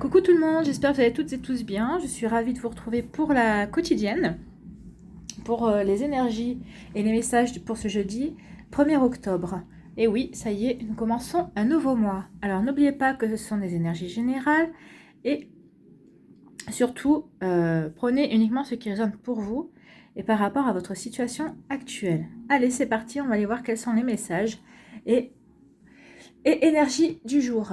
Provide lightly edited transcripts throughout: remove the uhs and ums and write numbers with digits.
Coucou tout le monde, j'espère que vous allez toutes et tous bien. Je suis ravie de vous retrouver pour la quotidienne, pour les énergies et les messages pour ce jeudi 1er octobre. Et oui, ça y est, nous commençons un nouveau mois. Alors n'oubliez pas que ce sont des énergies générales et surtout, prenez uniquement ce qui résonne pour vous et par rapport à votre situation actuelle. Allez, c'est parti, on va aller voir quels sont les messages et, et énergie du jour.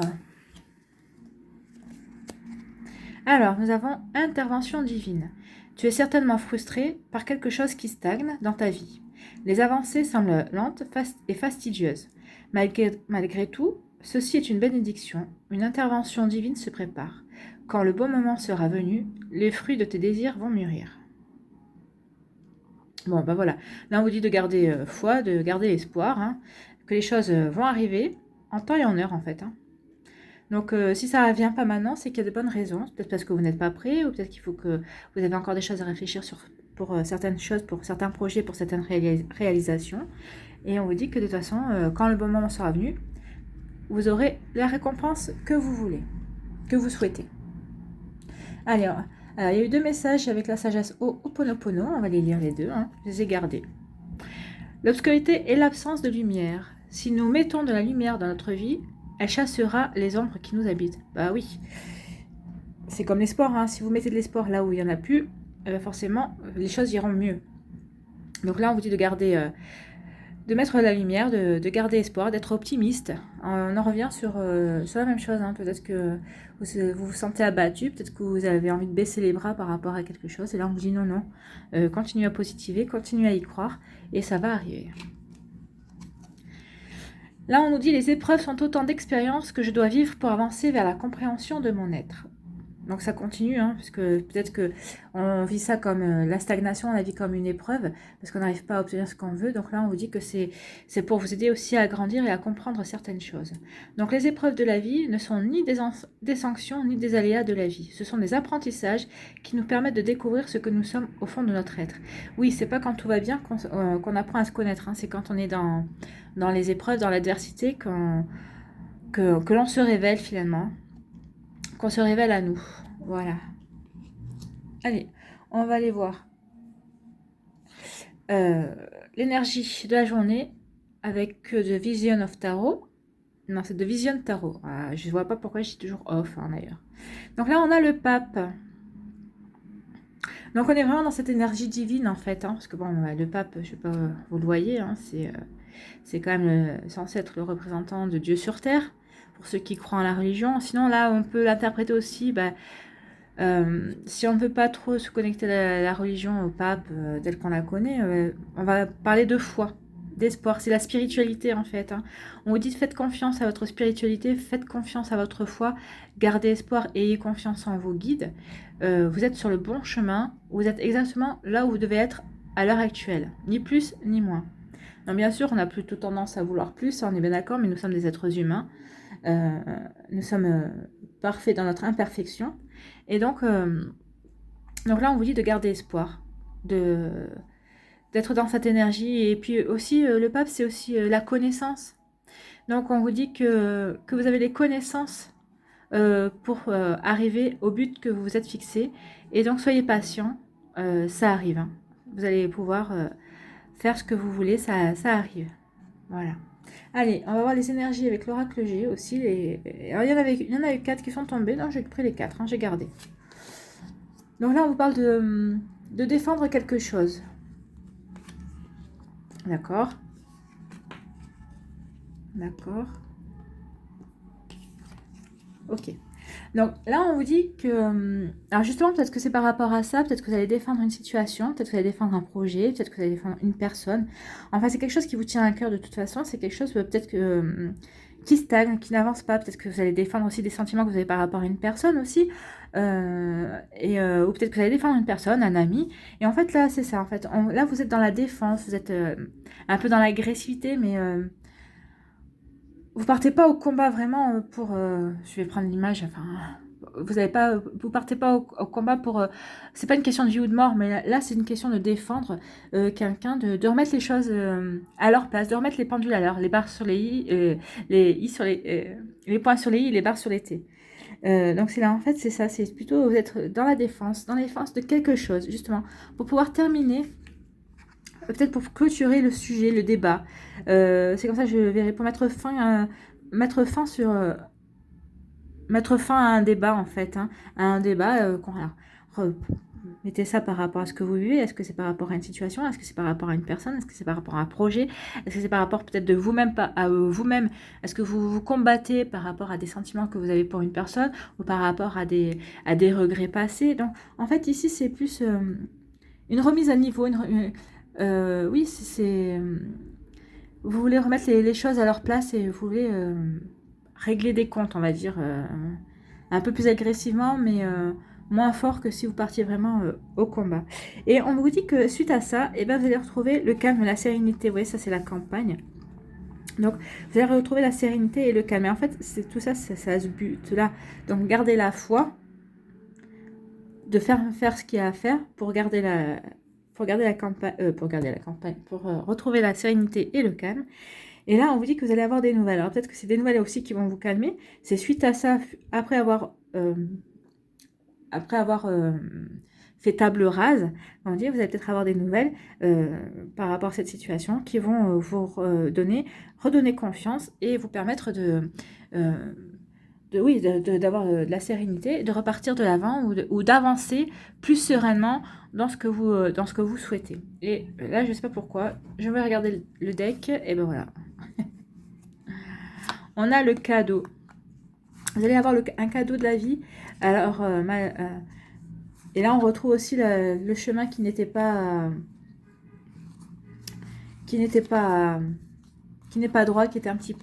Alors, nous avons intervention divine. Tu es certainement frustré par quelque chose qui stagne dans ta vie. Les avancées semblent lentes et fastidieuses. Malgré tout, ceci est une bénédiction. Une intervention divine se prépare. Quand le bon moment sera venu, les fruits de tes désirs vont mûrir. Bon, ben voilà. Là, on vous dit de garder foi, de garder espoir, hein, que les choses vont arriver en temps et en heure, en fait. Hein. Donc, si ça ne vient pas maintenant, c'est qu'il y a de bonnes raisons. Peut-être parce que vous n'êtes pas prêt, ou peut-être qu'il faut que vous avez encore des choses à réfléchir pour certaines choses, pour certains projets, pour certaines réalisations. Et on vous dit que de toute façon, quand le bon moment sera venu, vous aurez la récompense que vous voulez, que vous souhaitez. Allez, il y a eu 2 messages avec la sagesse Ho'oponopono. On va les lire les deux, hein. Je les ai gardés. L'obscurité est l'absence de lumière. Si nous mettons de la lumière dans notre vie, elle chassera les ombres qui nous habitent. Bah oui. C'est comme l'espoir, hein. Si vous mettez de l'espoir là où il n'y en a plus, forcément, les choses iront mieux. Donc là, on vous dit de garder, de mettre la lumière, de garder espoir, d'être optimiste. On en revient sur la même chose. Hein. Peut-être que vous vous sentez abattu, peut-être que vous avez envie de baisser les bras par rapport à quelque chose. Et là, on vous dit non, non. Continuez à positiver, continuez à y croire, et ça va arriver. Là, on nous dit les épreuves sont autant d'expériences que je dois vivre pour avancer vers la compréhension de mon être. Donc ça continue, hein, parce que peut-être qu'on vit ça comme la stagnation, on la vit comme une épreuve, parce qu'on n'arrive pas à obtenir ce qu'on veut. Donc là, on vous dit que c'est pour vous aider aussi à grandir et à comprendre certaines choses. Donc les épreuves de la vie ne sont ni des sanctions, ni des aléas de la vie. Ce sont des apprentissages qui nous permettent de découvrir ce que nous sommes au fond de notre être. Oui, c'est pas quand tout va bien qu'on apprend à se connaître, hein, c'est quand on est dans les épreuves, dans l'adversité, que l'on se révèle finalement, qu'on se révèle à nous. Voilà. Allez, on va aller voir l'énergie de la journée avec The Vision of Tarot. Non, c'est The Vision Tarot. Ah, je ne vois pas pourquoi je suis toujours off, hein, d'ailleurs. Donc là, on a le pape. Donc on est vraiment dans cette énergie divine, en fait. Hein, parce que bon, le pape, je ne sais pas, vous le voyez, hein, c'est quand même censé être le représentant de Dieu sur Terre, pour ceux qui croient en la religion. Sinon, là, on peut l'interpréter aussi, si on ne veut pas trop se connecter à la religion, au pape, telle qu'on la connaît, on va parler de foi, d'espoir. C'est la spiritualité, en fait. Hein. On vous dit, faites confiance à votre spiritualité, faites confiance à votre foi, gardez espoir et ayez confiance en vos guides. Vous êtes sur le bon chemin, vous êtes exactement là où vous devez être à l'heure actuelle, ni plus ni moins. Donc bien sûr, on a plutôt tendance à vouloir plus, on est bien d'accord, mais nous sommes des êtres humains. Nous sommes parfaits dans notre imperfection. Et donc là, on vous dit de garder espoir, d'être dans cette énergie. Et puis aussi, le pape, c'est aussi la connaissance. Donc on vous dit que vous avez les connaissances pour arriver au but que vous vous êtes fixé. Et donc soyez patient, ça arrive. Hein. Vous allez pouvoir faire ce que vous voulez, ça arrive. Voilà. Allez, on va voir les énergies avec l'oracle G aussi. Alors, il y en avait 4 qui sont tombés. Non, j'ai pris les 4, hein, j'ai gardé. Donc là, on vous parle de défendre quelque chose. D'accord. D'accord. Ok. Donc là, on vous dit que... Alors justement, peut-être que c'est par rapport à ça, peut-être que vous allez défendre une situation, peut-être que vous allez défendre un projet, peut-être que vous allez défendre une personne. Enfin, c'est quelque chose qui vous tient à cœur de toute façon, c'est quelque chose peut-être que qui stagne, qui n'avance pas. Peut-être que vous allez défendre aussi des sentiments que vous avez par rapport à une personne aussi. Ou peut-être que vous allez défendre une personne, un ami. Et en fait, là, c'est ça. En fait, là, vous êtes dans la défense, vous êtes un peu dans l'agressivité, mais... vous partez pas au combat vraiment pour... je vais prendre l'image, enfin... vous partez pas au combat pour... c'est pas une question de vie ou de mort, mais là, c'est une question de défendre quelqu'un, de remettre les choses à leur place, de remettre les pendules à l'heure, les barres sur les i, les points sur les i et les barres sur les t. Donc c'est là, en fait, c'est ça, c'est plutôt vous êtes dans la défense de quelque chose, justement, pour pouvoir terminer, peut-être pour clôturer le sujet, le débat. C'est comme ça que je verrai, pour mettre fin sur... mettre fin à un débat, en fait, hein, à un débat, mettez ça par rapport à ce que vous vivez. Est-ce que c'est par rapport à une situation? Est-ce que c'est par rapport à une personne? Est-ce que c'est par rapport à un projet? Est-ce que c'est par rapport peut-être de vous-même à vous-même? Est-ce que vous vous combattez par rapport à des sentiments que vous avez pour une personne ou par rapport à des regrets passés? Donc, en fait, ici, c'est plus une remise à niveau. Oui, vous voulez remettre les choses à leur place et vous voulez régler des comptes, on va dire, un peu plus agressivement, mais moins fort que si vous partiez vraiment au combat. Et on vous dit que suite à ça, eh ben, vous allez retrouver le calme, la sérénité. Vous voyez, ça c'est la campagne. Donc, vous allez retrouver la sérénité et le calme. Et en fait, c'est tout ça, ça a ce but-là. Donc, gardez la foi, de faire ce qu'il y a à faire pour garder la campagne, pour retrouver la sérénité et le calme. Et là, on vous dit que vous allez avoir des nouvelles. Alors peut-être que c'est des nouvelles aussi qui vont vous calmer. C'est suite à ça, après avoir fait table rase, on dit vous allez peut-être avoir des nouvelles par rapport à cette situation qui vont vous redonner confiance et vous permettre d'avoir de la sérénité, de repartir de l'avant ou d'avancer plus sereinement dans ce que vous souhaitez. Et là, je ne sais pas pourquoi, je vais regarder le deck, et ben voilà. On a le cadeau. Vous allez avoir un cadeau de la vie. Alors, et là, on retrouve aussi le chemin qui n'est pas droit, qui était un petit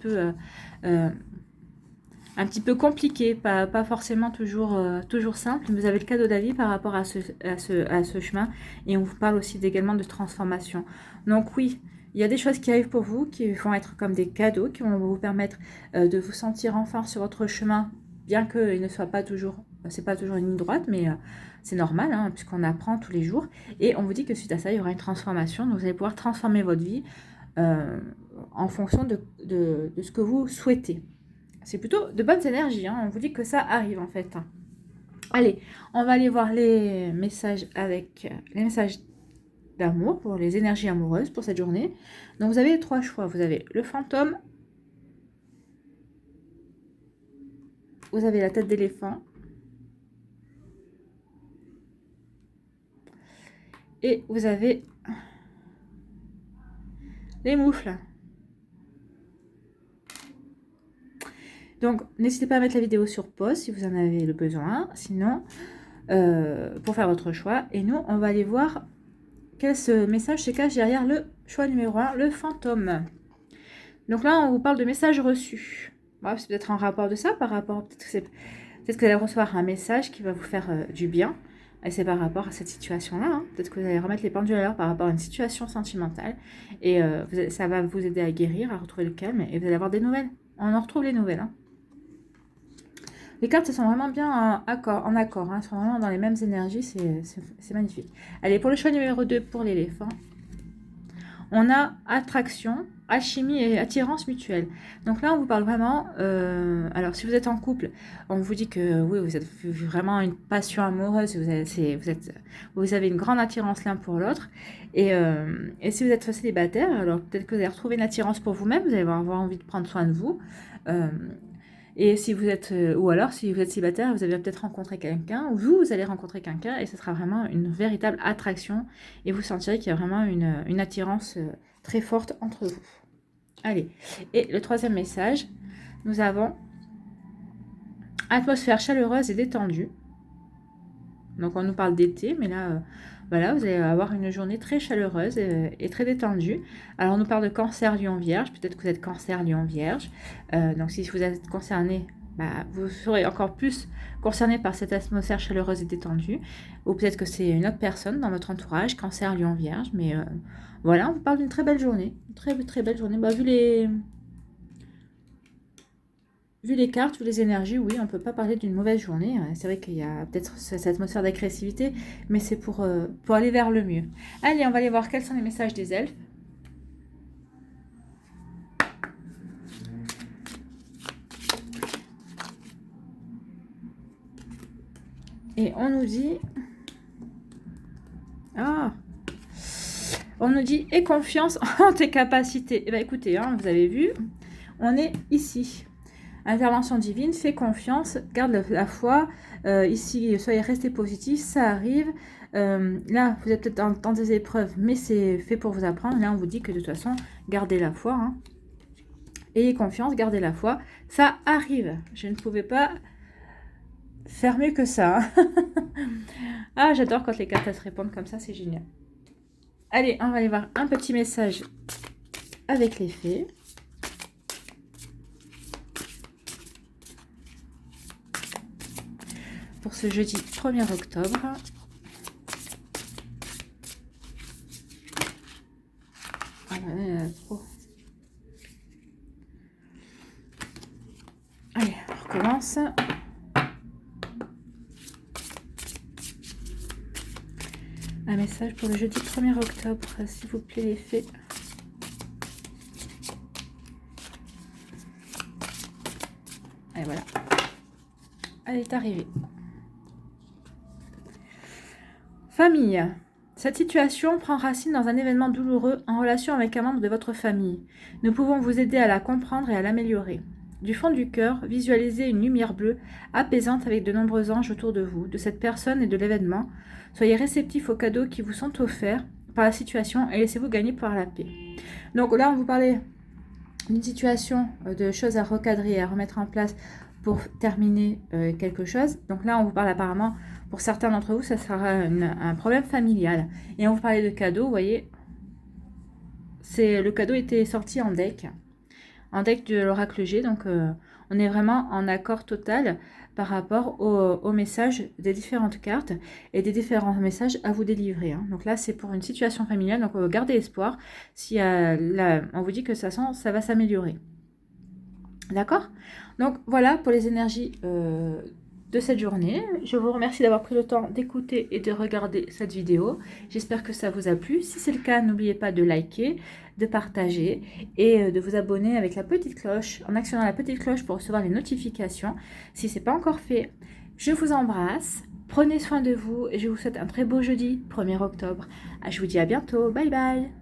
peu compliqué, pas forcément toujours simple. Vous avez le cadeau de la vie par rapport à ce chemin. Et on vous parle aussi également de transformation. Donc oui, il y a des choses qui arrivent pour vous, qui vont être comme des cadeaux, qui vont vous permettre de vous sentir enfin sur votre chemin, bien qu'il ne soit pas toujours, c'est pas toujours une ligne droite, mais c'est normal, hein, puisqu'on apprend tous les jours. Et on vous dit que suite à ça, il y aura une transformation. Donc vous allez pouvoir transformer votre vie en fonction de ce que vous souhaitez. C'est plutôt de bonnes énergies, hein. On vous dit que ça arrive en fait. Allez, on va aller voir les messages d'amour pour les énergies amoureuses pour cette journée. Donc vous avez 3 choix. Vous avez le fantôme, vous avez la tête d'éléphant et vous avez les moufles. Donc n'hésitez pas à mettre la vidéo sur pause si vous en avez le besoin. Sinon, pour faire votre choix. Et nous, on va aller voir quel ce message se cache derrière le choix numéro 1, le fantôme. Donc là, on vous parle de messages reçus. Voilà, c'est peut-être en rapport de ça, par rapport, peut-être que vous allez recevoir un message qui va vous faire du bien. Et c'est par rapport à cette situation-là. Hein. Peut-être que vous allez remettre les pendules à l'heure par rapport à une situation sentimentale. Et ça va vous aider à guérir, à retrouver le calme. Et vous allez avoir des nouvelles. On en retrouve les nouvelles. Hein. Les cartes, elles sont vraiment bien en accord. Hein. Elles sont vraiment dans les mêmes énergies. C'est magnifique. Allez, pour le choix numéro 2, pour l'éléphant. On a attraction, alchimie et attirance mutuelle. Donc là, on vous parle vraiment... alors, si vous êtes en couple, on vous dit que oui, vous êtes vraiment une passion amoureuse. Vous avez une grande attirance l'un pour l'autre. Et si vous êtes célibataire, alors peut-être que vous allez retrouver une attirance pour vous-même. Vous allez avoir envie de prendre soin de vous. Et si vous êtes, ou alors si vous êtes célibataire, vous avez peut-être rencontré quelqu'un, ou vous allez rencontrer quelqu'un, et ce sera vraiment une véritable attraction, et vous sentirez qu'il y a vraiment une attirance très forte entre vous. Allez, et le 3e message, nous avons atmosphère chaleureuse et détendue. Donc on nous parle d'été, mais là, voilà, vous allez avoir une journée très chaleureuse et très détendue. Alors on nous parle de cancer, lion, vierge. Peut-être que vous êtes cancer, lion, vierge. Donc si vous êtes concerné, vous serez encore plus concerné par cette atmosphère chaleureuse et détendue. Ou peut-être que c'est une autre personne dans votre entourage, cancer, lion, vierge. Mais voilà, on vous parle d'une très belle journée. Une très, très belle journée. Vu les cartes, vu les énergies, oui, on ne peut pas parler d'une mauvaise journée. C'est vrai qu'il y a peut-être cette atmosphère d'agressivité, mais c'est pour aller vers le mieux. Allez, on va aller voir quels sont les messages des elfes. Et on nous dit... Ah, on nous dit « Aie confiance en tes capacités ». Eh bien, écoutez, hein, vous avez vu, on est ici. Intervention divine, fais confiance, garde la foi. Ici, soyez restés positifs, ça arrive. Là, vous êtes peut-être dans des épreuves, mais c'est fait pour vous apprendre. Là, on vous dit que de toute façon, gardez la foi. Hein. Ayez confiance, gardez la foi. Ça arrive. Je ne pouvais pas faire mieux que ça. Hein. Ah, j'adore quand les cartes se répondent comme ça, c'est génial. Allez, on va aller voir un petit message avec les fées. Pour ce jeudi 1er octobre. Ah là, trop. Allez, on recommence. Un message pour le jeudi 1er octobre, s'il vous plaît, les fées. Et voilà. Elle est arrivée. Famille. Cette situation prend racine dans un événement douloureux en relation avec un membre de votre famille. Nous pouvons vous aider à la comprendre et à l'améliorer. Du fond du cœur, visualisez une lumière bleue apaisante avec de nombreux anges autour de vous, de cette personne et de l'événement. Soyez réceptifs aux cadeaux qui vous sont offerts par la situation et laissez-vous gagner par la paix. Donc là, on vous parlait d'une situation, de choses à recadrer, à remettre en place pour terminer quelque chose. Donc là, on vous parle apparemment, pour certains d'entre vous, ça sera un problème familial. Et on vous parlait de cadeaux, vous voyez, le cadeau était sorti en deck de l'oracle G. Donc on est vraiment en accord total par rapport au message des différentes cartes et des différents messages à vous délivrer. Hein. Donc là, c'est pour une situation familiale, donc gardez espoir. Si on vous dit que ça va s'améliorer. D'accord? Donc voilà pour les énergies de cette journée. Je vous remercie d'avoir pris le temps d'écouter et de regarder cette vidéo. J'espère que ça vous a plu. Si c'est le cas, n'oubliez pas de liker, de partager et de vous abonner avec la petite cloche, en actionnant la petite cloche pour recevoir les notifications. Si ce n'est pas encore fait, je vous embrasse. Prenez soin de vous et je vous souhaite un très beau jeudi 1er octobre. Je vous dis à bientôt. Bye bye.